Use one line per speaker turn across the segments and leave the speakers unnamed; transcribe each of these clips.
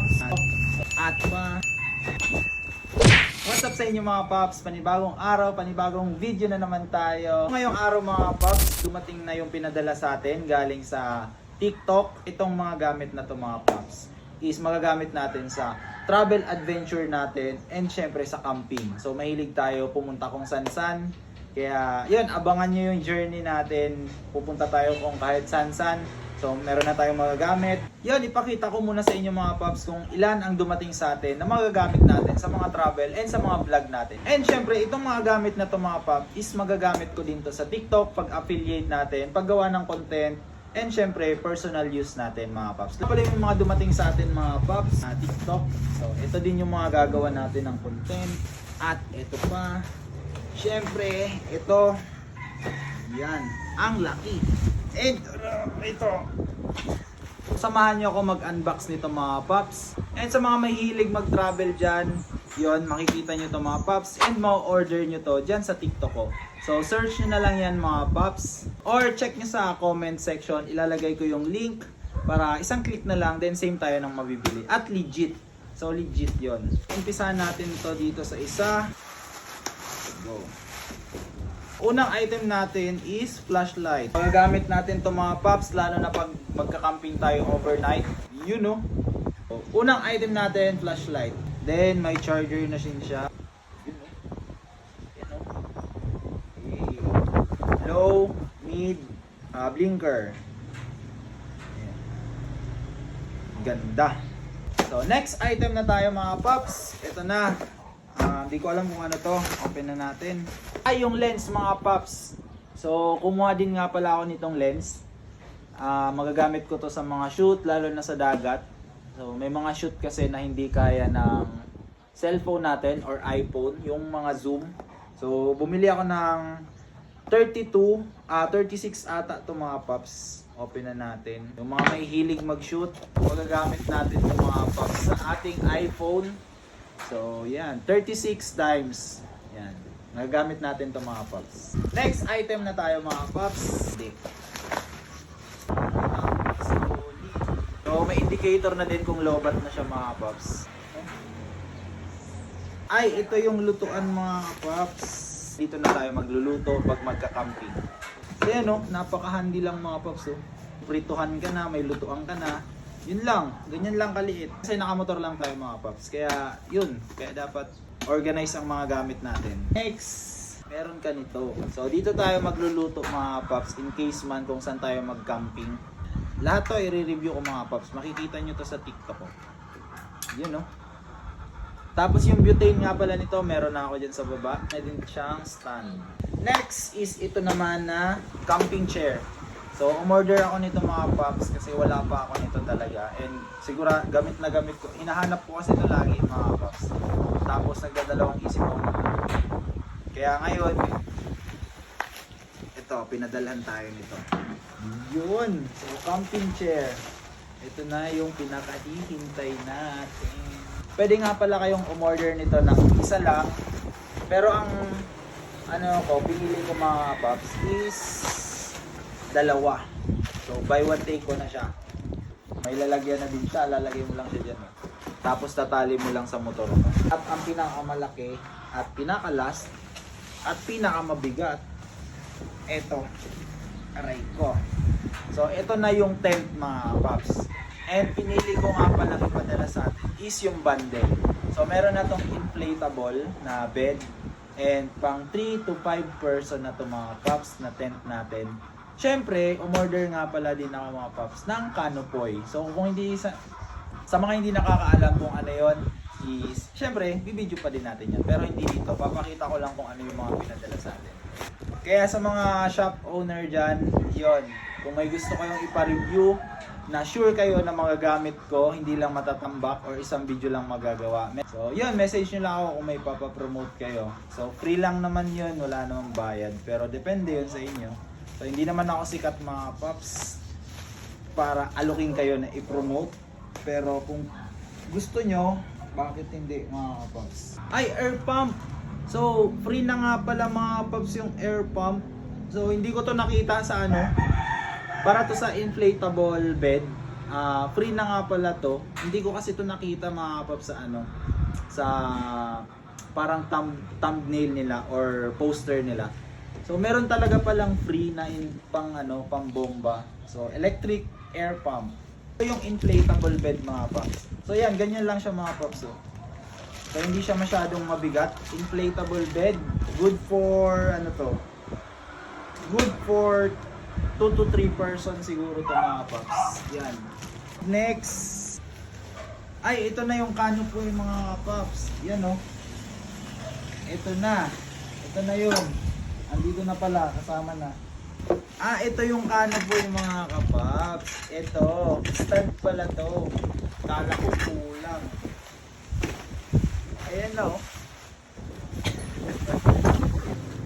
At what's up sa inyo mga paps? Panibagong araw, panibagong video na naman tayo. Ngayong araw mga paps, dumating na yung pinadala sa atin galing sa TikTok. Itong mga gamit na to mga paps is magagamit natin sa travel adventure natin and syempre sa camping. So mahilig tayo pumunta kung san-san. Kaya yun, abangan nyo yung journey natin. Pupunta tayo kung kahit san-san. So meron na tayong magagamit. Yun, ipakita ko muna sa inyo mga paps kung ilan ang dumating sa atin na magagamit natin sa mga travel and sa mga vlog natin. And syempre, itong mga gamit na to mga paps is magagamit ko din to sa TikTok, pag-affiliate natin, paggawa ng content, and syempre, personal use natin mga paps. Ito pala yung mga dumating sa atin mga paps na TikTok. So ito din yung mga gagawa natin ng content. At ito pa, syempre, ito, yan, ang laki. And ito, samahan nyo ako mag-unbox nito mga paps. And sa mga mahilig mag-travel dyan, yon, makikita nyo to mga paps. And ma-order nyo to dyan sa TikTok ko. So search nyo na lang yan mga paps. Or check nyo sa comment section, ilalagay ko yung link. Para isang click na lang, then same tayo ng mabibili. At legit. So legit yon. Umpisahan natin to dito sa isa. Go. Unang item natin is flashlight. Magagamit natin to mga paps, lalo na pag magka-camping tayo overnight. You know. So, unang item natin, flashlight. Then may charger na siya. You know. You know. Okay. Low, mid, blinker. Ayan. Ganda. So next item na tayo mga paps. Ito na. Hindi ko alam kung ano to. Open na natin. Ay, yung lens mga paps. So, kumuha din nga pala ako nitong lens. Magagamit ko to sa mga shoot, lalo na sa dagat. So, may mga shoot kasi na hindi kaya ng cellphone natin or iPhone, yung mga zoom. So, bumili ako ng 36 ata to mga paps. Open na natin. Yung mga may hilig mag-shoot, magagamit natin itong mga paps sa ating iPhone. So, yan. 36 times. Yan. Nagagamit natin ito mga paps. Next item na tayo mga paps. So, may indicator na din kung lobat na siya mga paps. Ay, ito yung lutuan mga paps. Dito na tayo magluluto pag magka-camping. So, yan o. Napaka-handy lang mga paps. Oh. Prituhan ka na, may lutuan ka na. Yun lang, ganyan lang kaliit. Kasi nakamotor lang tayo mga paps. Kaya yun, kaya dapat organize ang mga gamit natin. Next, meron ka nito. So dito tayo magluluto mga paps in case man kung saan tayo mag-camping. Lahat to i-review ko mga paps. Makikita nyo to sa TikTok ko. Yun no. Tapos yung butane nga pala nito, meron na ako dyan sa baba. May din siyang stand. Next is ito naman na camping chair. So, umorder ako nito mga paps kasi wala pa ako nito talaga. And siguro gamit na gamit ko. Hinahanap ko kasi ito lagi mga paps. Tapos nagdadalawang isip ako. Kaya ngayon, ito, pinadalhan tayo nito. Yun! So, camping chair. Ito na yung pinakahihintay natin. Pwede nga pala kayong umorder nito ng isa lang. Pero ang pinili ko mga paps is dalawa. So buy one take ko na siya. May lalagyan na din siya, lalagay mo lang siya diyan. Tapos tatali mo lang sa motor mo. At ang pinakamalaki at pinaka-last at pinakamabigat, ito, aray ko. So ito na yung tent mga paps. And pinili ko nga pala ipadala sa atin is yung bundle. So meron na tong inflatable na bed and pang 3 to 5 person na to mga paps na tent natin. Siyempre, umorder nga pala din ako mga paps ng Canopoy. So kung hindi sa mga hindi nakakaalam kung ano yon is, siyempre, bibidyo pa din natin yan. Pero hindi dito, papakita ko lang kung ano yung mga pinadala sa atin. Kaya sa mga shop owner dyan, yon, kung may gusto kayong ipa-review, na sure kayo na mga gamit ko, hindi lang matatambak or isang video lang magagawa. So yun, message nyo lang ako kung may papapromote kayo. So free lang naman yun, wala namang bayad. Pero depende yun sa inyo. So hindi naman ako sikat mga paps para alukin kayo na i-promote. Pero kung gusto nyo, bakit hindi mga paps? Ay, air pump! So free na nga pala mga paps yung air pump. So hindi ko to nakita sa para to sa inflatable bed. free na nga pala to. Hindi ko kasi to nakita mga paps sa ano, sa parang thumbnail nila or poster nila. So meron talaga palang free na pang ano, pang bomba. So electric air pump. Ito yung inflatable bed mga paps. So yan, ganyan lang siya mga paps. So hindi siya masyadong mabigat. Inflatable bed, good for ano to? Good for 2 to 3 person siguro to mga paps. Yan. Next. Ay, ito na yung kano po yung mga paps. Yan oh. Ito na. Ito na yun. Andito na pala, kasama na. Ito yung kano po yung mga kapaps. Ito, stand pala to. Kala ko kulang. Ayan na oh.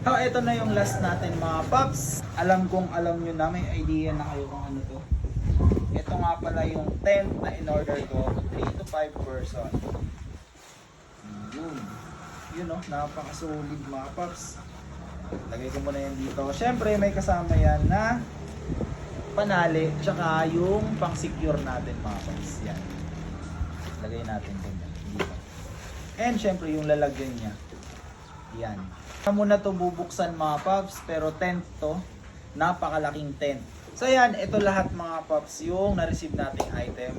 So, ito na yung last natin mga paps. Alam kong alam nyo na, may idea na kayo kung ano to. Ito nga pala yung tent na in-order ko. 3 to 5 person. Yun oh, napakasolid mga paps. Lagay ko muna yan dito. Siyempre may kasama yan na panali tsaka yung pang secure natin mga paps. Yan. Lagay natin dito. And siyempre yung lalagyan niya. Yan. Muna to bubuksan mga paps, pero tent to. Napakalaking tent. So yan, ito lahat mga paps yung na-receive nating item.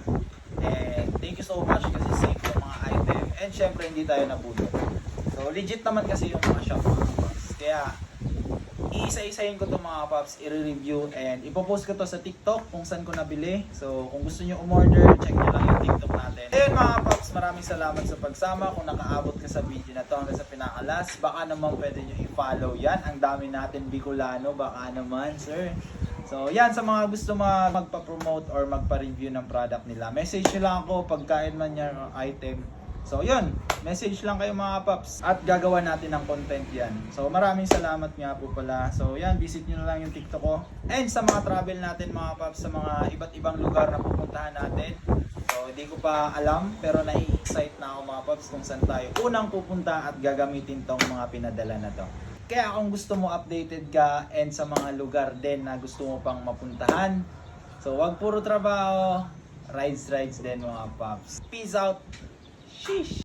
And thank you so much kasi safe yung mga item. And syempre hindi tayo nabudol. So legit naman kasi yung mga shop mga paps. Kaya iisa-isahin ko to mga paps, i-review and ipopost ko to sa TikTok kung saan ko nabili. So kung gusto nyo umorder, check nyo lang yung TikTok natin. Ayun mga paps, maraming salamat sa pagsama. Kung nakaabot ka sa video na to hanggang sa pinakalas, baka naman pwede nyo i-follow yan. Ang dami natin Bicolano, baka naman sir. So yan, sa mga gusto magpa-promote or magpa-review ng product nila, message nyo lang ako pagkain man yung item. So yun, message lang kayo mga paps at gagawa natin ng content yan. So maraming salamat nga po pala. So yan, visit nyo na lang yung TikTok ko. And sa mga travel natin mga paps, sa mga iba't ibang lugar na pupuntahan natin. So hindi ko pa alam pero nai-excite na ako mga paps kung saan tayo unang pupunta at gagamitin tong mga pinadala na to. Kaya kung gusto mo updated ka and sa mga lugar din na gusto mo pang mapuntahan, so wag puro trabaho, rides din mga paps. Peace out! Sheesh!